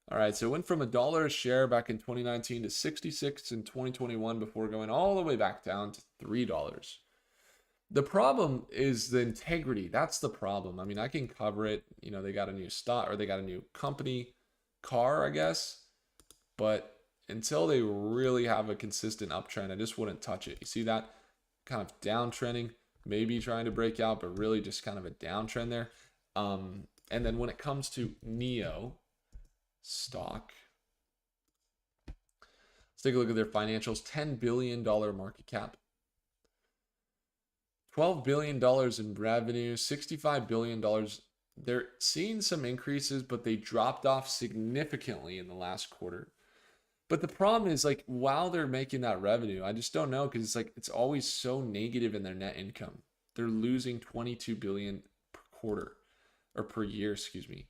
All right, so it went from $1 a share back in 2019 to 66 in 2021 before going all the way back down to $3. The problem is the integrity. That's the problem. I mean, I can cover it. They got a new stock, or they got a new company car, I guess. But until they really have a consistent uptrend, I just wouldn't touch it. You see that kind of downtrending, maybe trying to break out, but really just kind of a downtrend there. And then when it comes to Neo stock, let's take a look at their financials. $10 billion market cap, $12 billion in revenue, $65 billion. They're seeing some increases, but they dropped off significantly in the last quarter. But the problem is, like, while they're making that revenue, I just don't know, because it's always so negative in their net income. They're losing 22 billion per quarter, or per year, excuse me.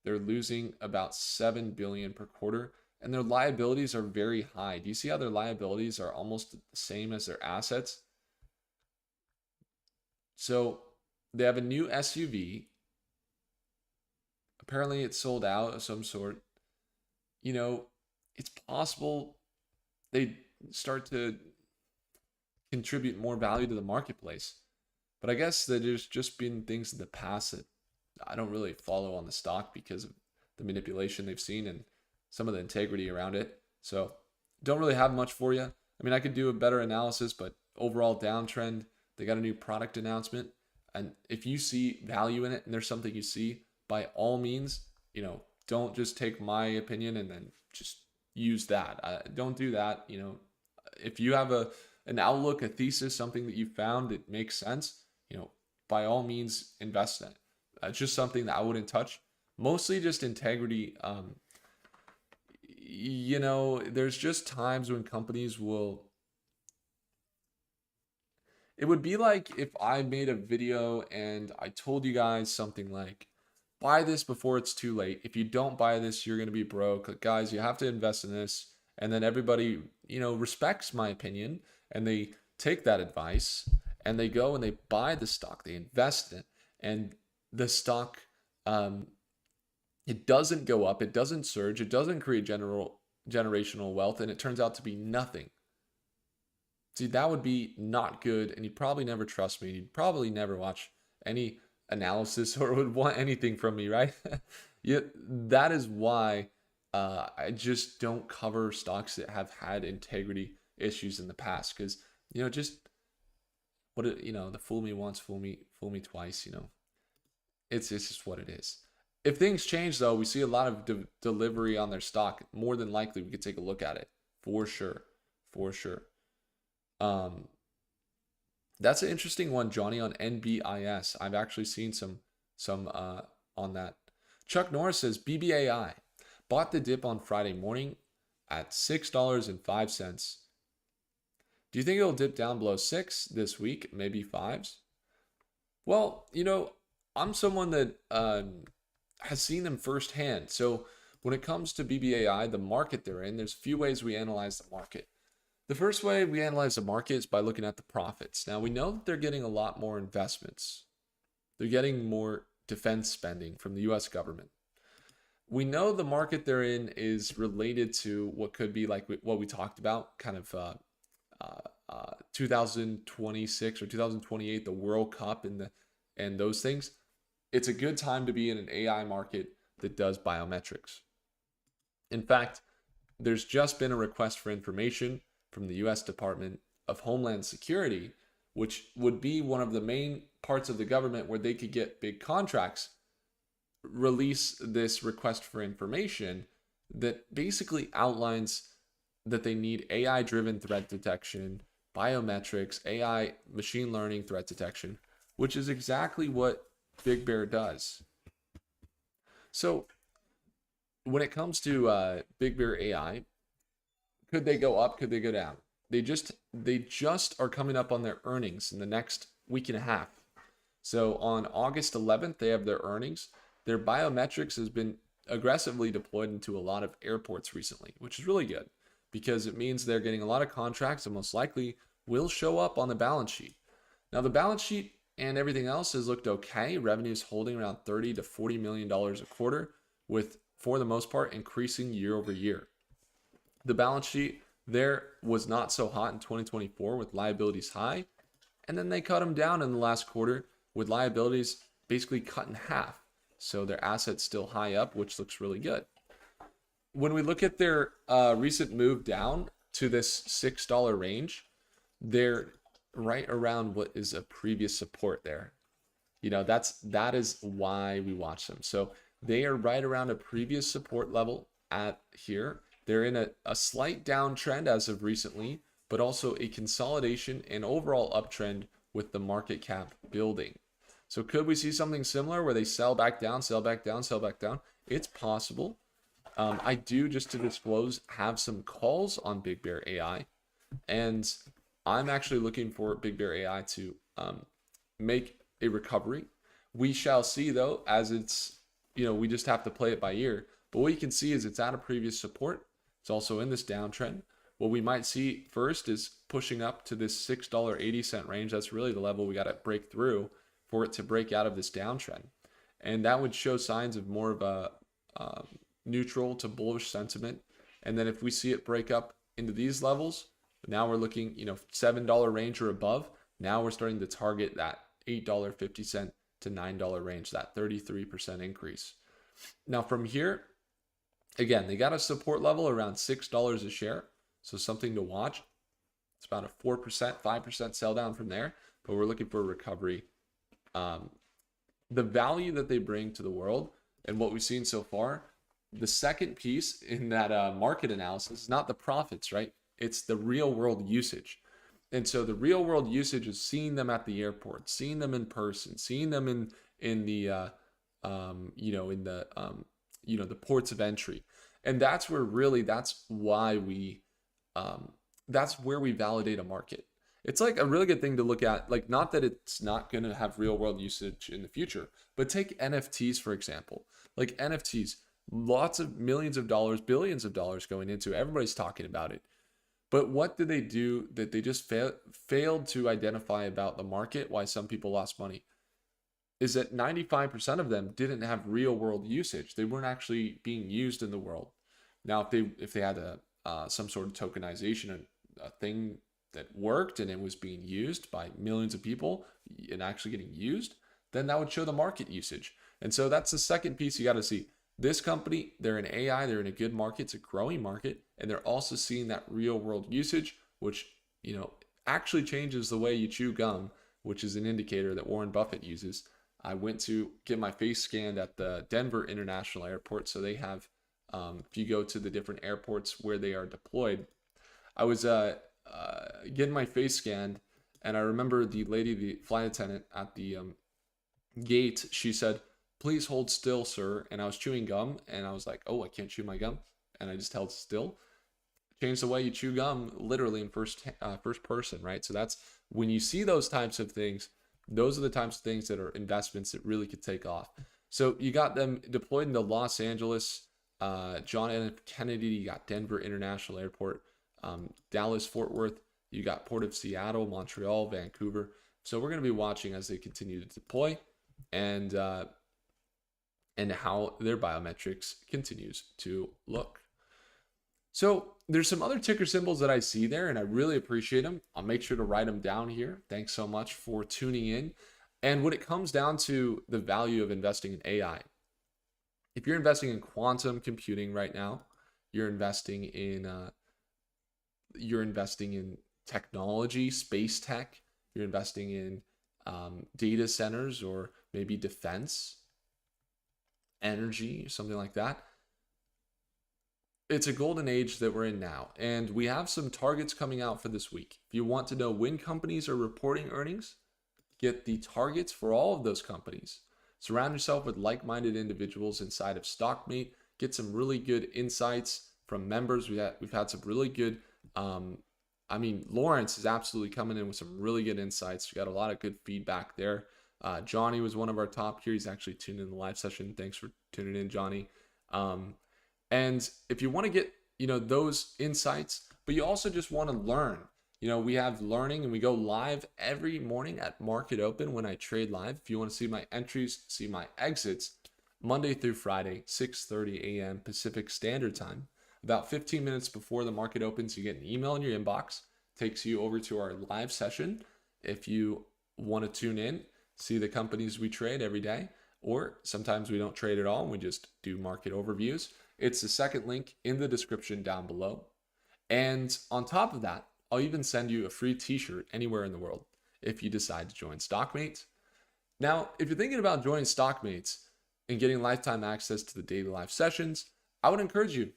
They're losing about 7 billion per quarter, and their liabilities are very high. Do you see how their liabilities are almost the same as their assets? So they have a new SUV. Apparently it's sold out of some sort. It's possible they start to contribute more value to the marketplace. But I guess that there's just been things in the past that I don't really follow on the stock because of the manipulation they've seen and some of the integrity around it. So don't really have much for you. I mean, I could do a better analysis, but overall downtrend. They got a new product announcement. And if you see value in it and there's something you see, by all means, don't just take my opinion and then just use that. Don't do that. If you have an outlook, a thesis, something that you found that makes sense, by all means invest in it. It's just something that I wouldn't touch. Mostly just integrity. There's just times when companies will. It would be like if I made a video and I told you guys something like, buy this before it's too late. If you don't buy this, you're going to be broke. Guys, you have to invest in this. And then everybody, respects my opinion, and they take that advice and they go and they buy the stock, they invest in it, and the stock, it doesn't go up, it doesn't surge, it doesn't create generational wealth, and it turns out to be nothing. See, that would be not good, and you'd probably never trust me. You'd probably never watch any analysis or would want anything from me, right? Yeah, that is why I just don't cover stocks that have had integrity issues in the past because just the fool me once, fool me twice. It's just what it is. If things change though, we see a lot of delivery on their stock. More than likely, we could take a look at it for sure, for sure. Um, that's an interesting one, Johnny, on NBIS. I've actually seen some on that. Chuck Norris says BBAI bought the dip on Friday morning at $6.05. Do you think it'll dip down below 6 this week, maybe 5s? Well, I'm someone that has seen them firsthand. So when it comes to BBAI, the market they're in, there's a few ways we analyze the market. The first way we analyze the market is by looking at the profits. Now we know that they're getting a lot more investments. They're getting more defense spending from the US government. We know the market they're in is related to what could be like what we talked about, kind of 2026 or 2028, the World Cup and those things. It's a good time to be in an AI market that does biometrics. In fact, there's just been a request for information from the US Department of Homeland Security, which would be one of the main parts of the government where they could get big contracts, release this request for information that basically outlines that they need AI driven threat detection, biometrics, AI machine learning threat detection, which is exactly what BigBear does. So when it comes to BigBear.ai, could they go up? Could they go down? They just are coming up on their earnings in the next week and a half. So on August 11th, they have their earnings. Their biometrics has been aggressively deployed into a lot of airports recently, which is really good because it means they're getting a lot of contracts and most likely will show up on the balance sheet. Now the balance sheet and everything else has looked okay. Revenues holding around $30 to $40 million a quarter, with, for the most part, increasing year over year. The balance sheet there was not so hot in 2024 with liabilities high, and then they cut them down in the last quarter with liabilities basically cut in half. So their assets still high up, which looks really good. When we look at their recent move down to this $6 range, they're right around what is a previous support there. That is why we watch them. So they are right around a previous support level at here. They're in a slight downtrend as of recently, but also a consolidation and overall uptrend with the market cap building. So could we see something similar where they sell back down, sell back down, sell back down? It's possible. I do, just to disclose, have some calls on BigBear.ai, and I'm actually looking for BigBear.ai to make a recovery. We shall see though, as it's, we just have to play it by ear. But what you can see is it's at a previous support. It's also in this downtrend. What we might see first is pushing up to this $6.80 range. That's really the level we got to break through for it to break out of this downtrend. And that would show signs of more of a neutral to bullish sentiment. And then if we see it break up into these levels, now we're looking, $7 range or above. Now we're starting to target that $8.50 to $9 range, that 33% increase. Now from here, again, they got a support level around $6 a share. So something to watch. It's about a 4%, 5% sell down from there, but we're looking for a recovery. The value that they bring to the world and what we've seen so far, the second piece in that market analysis is not the profits, right? It's the real world usage. And so the real world usage is seeing them at the airport, seeing them in person, seeing them in the the ports of entry. And that's where really, that's why that's where we validate a market. It's like a really good thing to look at, like, not that it's not going to have real world usage in the future, but take NFTs, for example. Like NFTs, lots of millions of dollars, billions of dollars going into it. Everybody's talking about it. But what did they do that they just failed to identify about the market, why some people lost money, is that 95% of them didn't have real world usage. They weren't actually being used in the world. Now, if they had some sort of tokenization, a thing that worked and it was being used by millions of people and actually getting used, then that would show the market usage. And so that's the second piece you got to see. This company, they're in AI, they're in a good market, it's a growing market, and they're also seeing that real world usage, which, actually changes the way you chew gum, which is an indicator that Warren Buffett uses. I went to get my face scanned at the Denver International Airport. So they have, if you go to the different airports where they are deployed, I was getting my face scanned, and I remember the lady, the flight attendant at the gate, she said, "Please hold still, sir." And I was chewing gum, and I was like, "Oh, I can't chew my gum," and I just held still. Change the way you chew gum, literally in first person, right? So that's when you see those types of things. Those are the types of things that are investments that really could take off. So you got them deployed into Los Angeles, John F. Kennedy. You got Denver International Airport, Dallas, Fort Worth. You got Port of Seattle, Montreal, Vancouver. So we're going to be watching as they continue to deploy, and how their biometrics continues to look. So there's some other ticker symbols that I see there, and I really appreciate them. I'll make sure to write them down here. Thanks so much for tuning in. And when it comes down to the value of investing in AI, if you're investing in quantum computing right now, you're investing in technology, space tech, you're investing in data centers, or maybe defense, energy, something like that. It's a golden age that we're in now, and we have some targets coming out for this week. If you want to know when companies are reporting earnings, get the targets for all of those companies. Surround yourself with like-minded individuals inside of StockMate. Get some really good insights from members. We've had some really good, Lawrence is absolutely coming in with some really good insights. We got a lot of good feedback there. Johnny was one of our top here. He's actually tuned in the live session. Thanks for tuning in, Johnny. And if you want to get, those insights, but you also just want to learn, we have learning, and we go live every morning at market open when I trade live. If you want to see my entries, see my exits, Monday through Friday, 6:30 a.m. Pacific Standard Time. About 15 minutes before the market opens, you get an email in your inbox, takes you over to our live session. If you want to tune in, see the companies we trade every day, or sometimes we don't trade at all and we just do market overviews. It's the second link in the description down below. And on top of that, I'll even send you a free t-shirt anywhere in the world if you decide to join StockMates. Now, if you're thinking about joining StockMates and getting lifetime access to the daily live sessions, I would encourage you,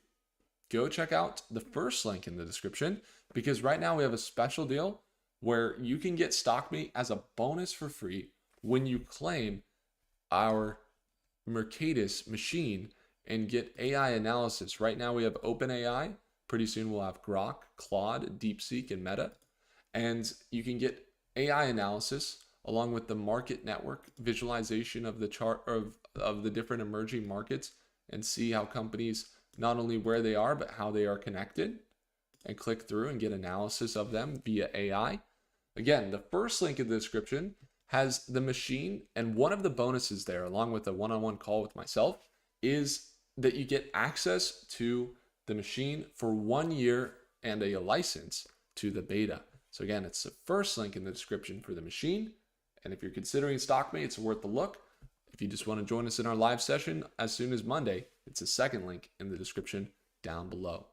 go check out the first link in the description, because right now we have a special deal where you can get StockMate as a bonus for free when you claim our Mercatus machine and get AI analysis. Right now we have OpenAI. Pretty soon we'll have Grok, Claude, DeepSeek, and Meta. And you can get AI analysis along with the market network visualization of the chart of the different emerging markets, and see how companies, not only where they are, but how they are connected, and click through and get analysis of them via AI. Again, the first link in the description has the machine, and one of the bonuses there, along with a one-on-one call with myself, is that you get access to the machine for 1 year and a license to the beta. So again, it's the first link in the description for the machine. And if you're considering StockMate, it's worth the look. If you just want to join us in our live session as soon as Monday, it's the second link in the description down below.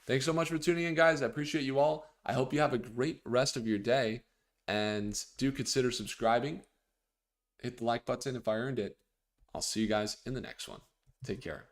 Thanks so much for tuning in, guys. I appreciate you all. I hope you have a great rest of your day, and do consider subscribing. Hit the like button if I earned it. I'll see you guys in the next one. Take care.